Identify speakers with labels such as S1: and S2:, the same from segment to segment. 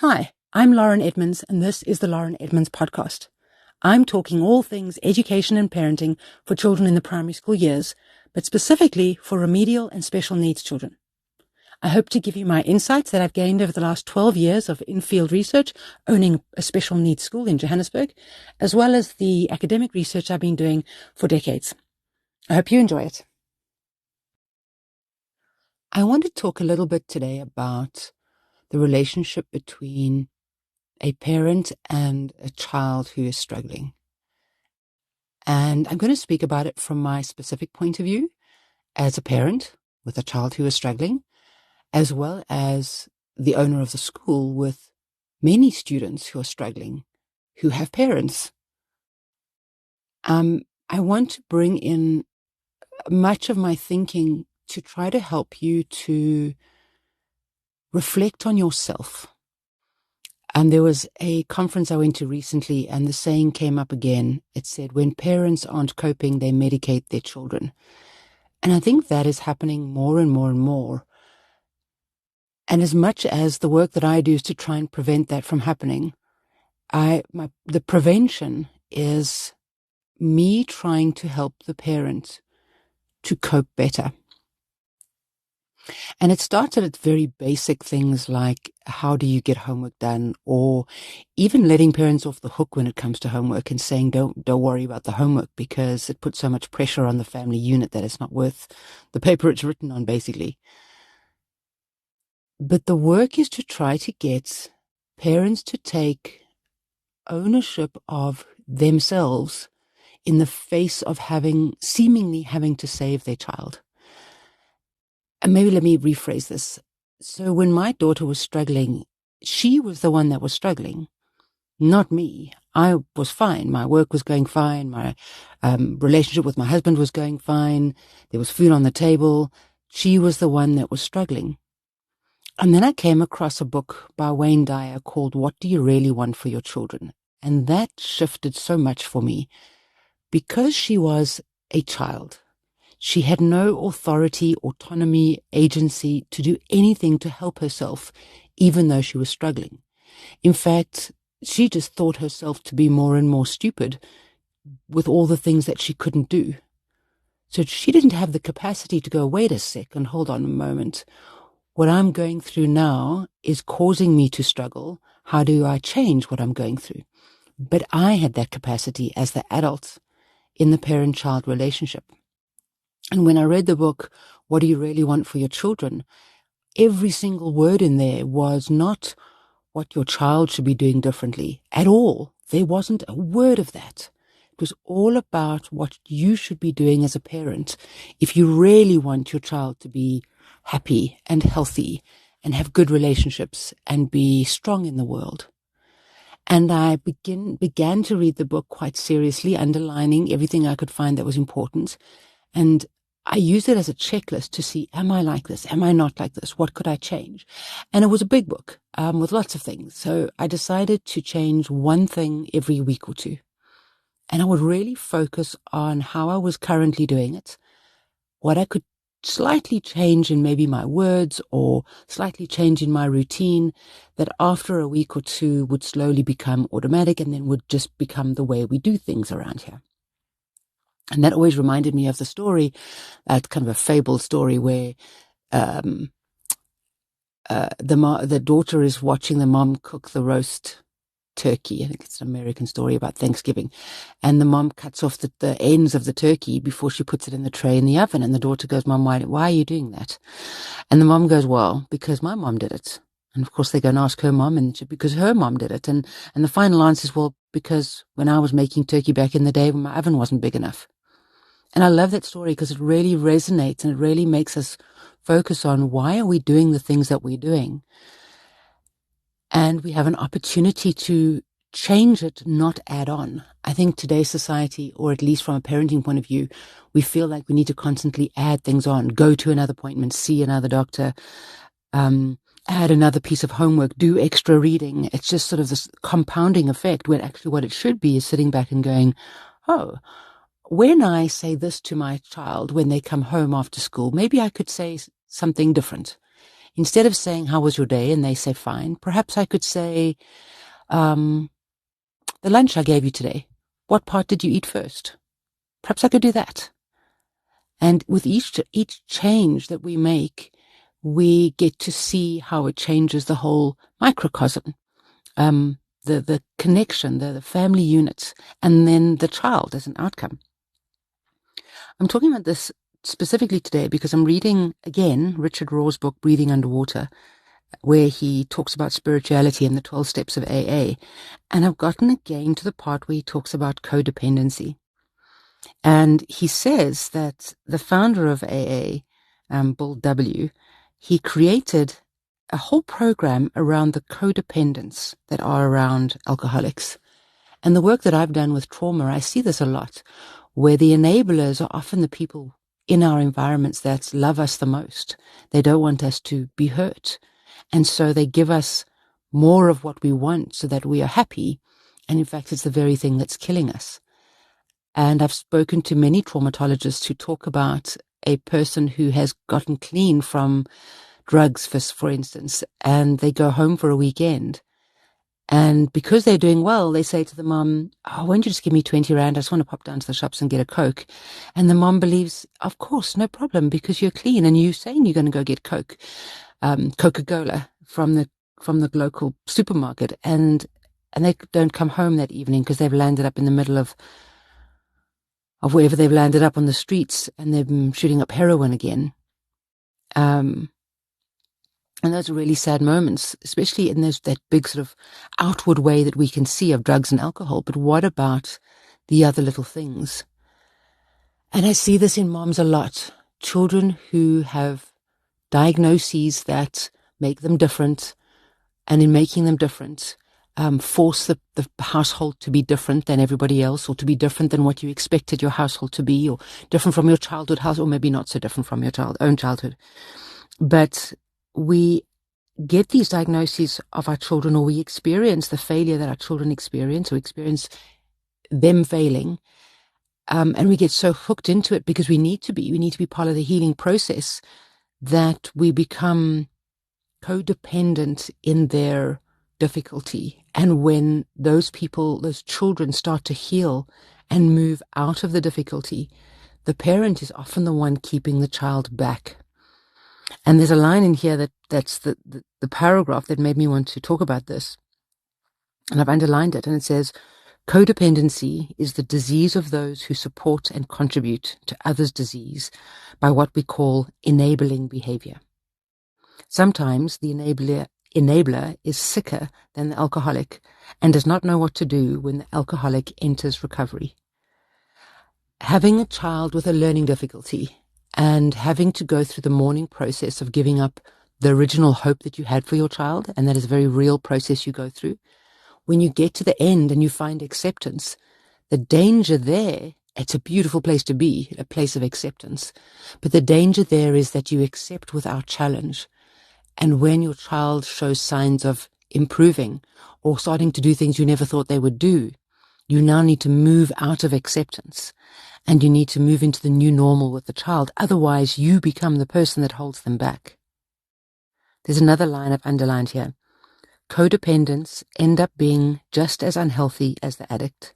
S1: Hi, I'm Lauren Edmonds, and this is the Lauren Edmonds Podcast. I'm talking all things education and parenting for children in the primary school years, but specifically for remedial and special needs children. I hope to give you my insights that I've gained over the last 12 years of in-field research, owning a special needs school in Johannesburg, as well as the academic research I've been doing for decades. I hope you enjoy it. I want to talk a little bit today about the relationship between a parent and a child who is struggling. And I'm going to speak about it from my specific point of view as a parent with a child who is struggling, as well as the owner of the school with many students who are struggling, who have parents. I want to bring in much of my thinking to try to help you to reflect on yourself. There was a conference I went to recently, and the saying came up again. It said, when parents aren't coping, they medicate their children. And I think that is happening more and more and more. And as much as the work that I do is to try and prevent that from happening, the prevention is me trying to help the parent to cope better. And it started at very basic things like, how do you get homework done? Or even letting parents off the hook when it comes to homework and saying, don't worry about the homework because it puts so much pressure on the family unit that it's not worth the paper it's written on, basically. But the work is to try to get parents to take ownership of themselves in the face of seemingly having to save their child. And maybe let me rephrase this. So when my daughter was struggling, she was the one that was struggling, not me. I was fine. My work was going fine. My relationship with my husband was going fine. There was food on the table. She was the one that was struggling. And then I came across a book by Wayne Dyer called What Do You Really Want for Your Children? And that shifted so much for me because she was a child. She had no authority, autonomy, agency to do anything to help herself, even though she was struggling. In fact, she just thought herself to be more and more stupid with all the things that she couldn't do. So she didn't have the capacity to go, wait a second, hold on a moment. What I'm going through now is causing me to struggle. How do I change what I'm going through? But I had that capacity as the adult in the parent-child relationship. And when I read the book, What Do You Really Want for Your Children? Every single word in there was not what your child should be doing differently at all. There wasn't a word of that. It was all about what you should be doing as a parent if you really want your child to be happy and healthy and have good relationships and be strong in the world. And I began to read the book quite seriously, underlining everything I could find that was important. And I used it as a checklist to see, am I like this? Am I not like this? What could I change? And it was a big book with lots of things. So I decided to change one thing every week or two. And I would really focus on how I was currently doing it, what I could slightly change in maybe my words or slightly change in my routine that after a week or two would slowly become automatic and then would just become the way we do things around here. And that always reminded me of the story, that kind of a fabled story where the daughter is watching the mom cook the roast turkey. I think it's an American story about Thanksgiving. And the mom cuts off the ends of the turkey before she puts it in the tray in the oven. And the daughter goes, Mom, why are you doing that? And the mom goes, well, because my mom did it. And of course they go and ask her mom, and because her mom did it. And the final answer is, well, because when I was making turkey back in the day when my oven wasn't big enough. And I love that story because it really resonates and it really makes us focus on why are we doing the things that we're doing? And we have an opportunity to change it, not add on. I think today's society, or at least from a parenting point of view, we feel like we need to constantly add things on, go to another appointment, see another doctor, add another piece of homework, do extra reading. It's just sort of this compounding effect when actually what it should be is sitting back and going, oh, when I say this to my child when they come home after school, maybe I could say something different. instead of saying, how was your day? And they say, fine. Perhaps I could say, the lunch I gave you today, what part did you eat first? Perhaps I could do that. And with each change that we make, we get to see how it changes the whole microcosm, the connection, the family units, and then the child as an outcome. I'm talking about this specifically today because I'm reading, again, Richard Rohr's book, Breathing Underwater, where he talks about spirituality and the 12 steps of AA. And I've gotten again to the part where he talks about codependency. And he says that the founder of AA, Bill W., he created a whole program around the codependents that are around alcoholics. And the work that I've done with trauma, I see this a lot, where the enablers are often the people in our environments that love us the most. They don't want us to be hurt. And so they give us more of what we want so that we are happy. And in fact, it's the very thing that's killing us. And I've spoken to many traumatologists who talk about a person who has gotten clean from drugs, for instance, and they go home for a weekend. And because they're doing well, they say to the mom, oh, why don't you just give me 20 Rand? I just want to pop down to the shops and get a Coke. And the mom believes, of course, no problem, because you're clean and you're saying you're going to go get Coke, Coca-Cola from the local supermarket. And they don't come home that evening because they've landed up in the middle of wherever they've landed up on the streets, and they've been shooting up heroin again. And those are really sad moments, especially in that big sort of outward way that we can see of drugs and alcohol. But what about the other little things? And I see this in moms a lot. Children who have diagnoses that make them different, and in making them different, force the household to be different than everybody else, or to be different than what you expected your household to be, or different from your childhood house, or maybe not so different from your own childhood. But we get these diagnoses of our children, or we experience the failure that our children experience, or experience them failing. And we get so hooked into it because we need to be part of the healing process, that we become codependent in their difficulty. And when those children start to heal and move out of the difficulty, the parent is often the one keeping the child back. And there's a line in here that's the paragraph that made me want to talk about this. And I've underlined it, and it says, codependency is the disease of those who support and contribute to others' disease by what we call enabling behavior. Sometimes the enabler is sicker than the alcoholic and does not know what to do when the alcoholic enters recovery. Having a child with a learning difficulty and having to go through the mourning process of giving up the original hope that you had for your child, and that is a very real process you go through. When you get to the end and you find acceptance, the danger there, it's a beautiful place to be, a place of acceptance. But the danger there is that you accept without challenge. And when your child shows signs of improving or starting to do things you never thought they would do, you now need to move out of acceptance, and you need to move into the new normal with the child. Otherwise, you become the person that holds them back. There's another line I've underlined here. Codependents end up being just as unhealthy as the addict,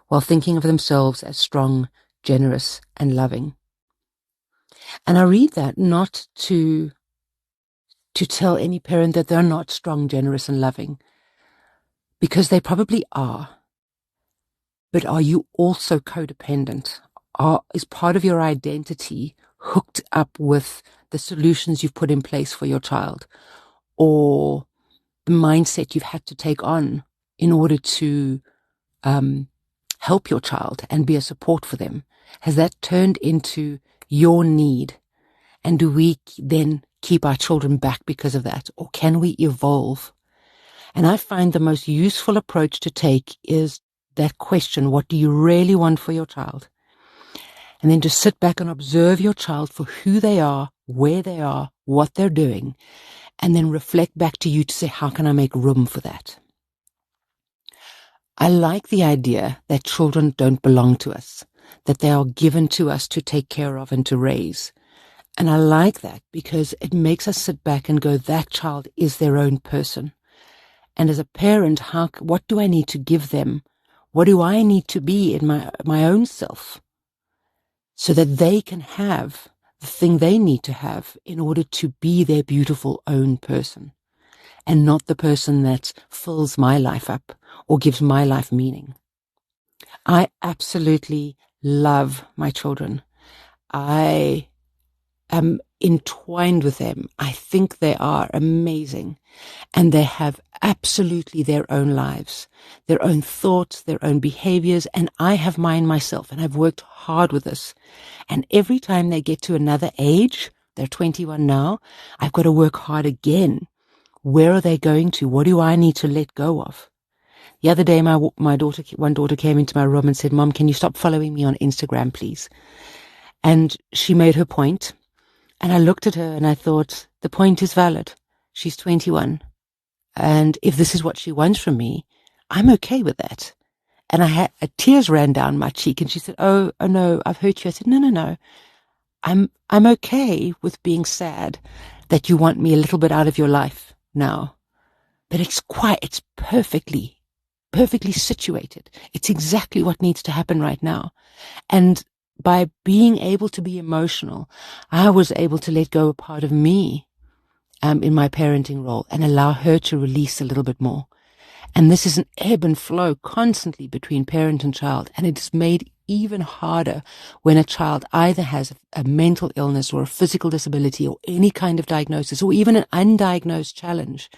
S1: while thinking of themselves as strong, generous, and loving. And I read that not to tell any parent that they're not strong, generous, and loving, because they probably are. But are you also codependent? Is part of your identity hooked up with the solutions you've put in place for your child, or the mindset you've had to take on in order to help your child and be a support for them? Has that turned into your need? And do we then keep our children back because of that? Or can we evolve? And I find the most useful approach to take is that question, what do you really want for your child? And then just sit back and observe your child for who they are, where they are, what they're doing, and then reflect back to you to say, how can I make room for that? I like the idea that children don't belong to us, that they are given to us to take care of and to raise. And I like that because it makes us sit back and go, that child is their own person. And as a parent, what do I need to give them? What do I need to be in my own self so that they can have the thing they need to have in order to be their beautiful own person and not the person that fills my life up or gives my life meaning. I absolutely love my children. I am entwined with them. I think they are amazing. And they have absolutely their own lives, their own thoughts, their own behaviors, and I have mine myself, and I've worked hard with this. And every time they get to another age, they're 21 now, I've got to work hard again. Where are they going to? What do I need to let go of? The other day, one daughter came into my room and said, "Mom, can you stop following me on Instagram, please?" And she made her point, and I looked at her and I thought, the point is valid. She's 21. And if this is what she wants from me, I'm okay with that. And tears ran down my cheek, and she said, oh no, I've hurt you. I said, no. I'm okay with being sad that you want me a little bit out of your life now. But it's perfectly situated. It's exactly what needs to happen right now. And by being able to be emotional, I was able to let go a part of me in my parenting role and allow her to release a little bit more. And this is an ebb and flow constantly between parent and child. And it's made even harder when a child either has a mental illness or a physical disability or any kind of diagnosis or even an undiagnosed challenge.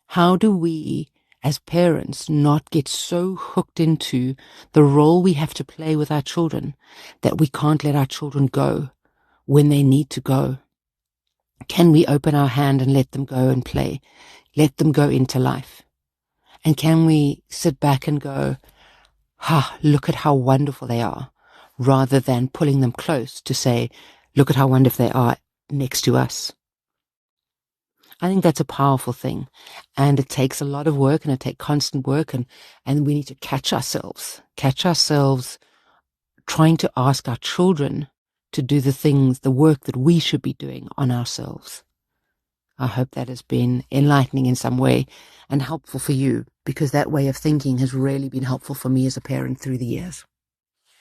S1: How do we, as parents, not get so hooked into the role we have to play with our children that we can't let our children go when they need to go? Can we open our hand and let them go and play? Let them go into life? And can we sit back and go, look at how wonderful they are, rather than pulling them close to say, look at how wonderful they are next to us? I think that's a powerful thing, and it takes a lot of work, and it takes constant work, and we need to catch ourselves trying to ask our children to do the work that we should be doing on ourselves. I hope that has been enlightening in some way and helpful for you, because that way of thinking has really been helpful for me as a parent through the years.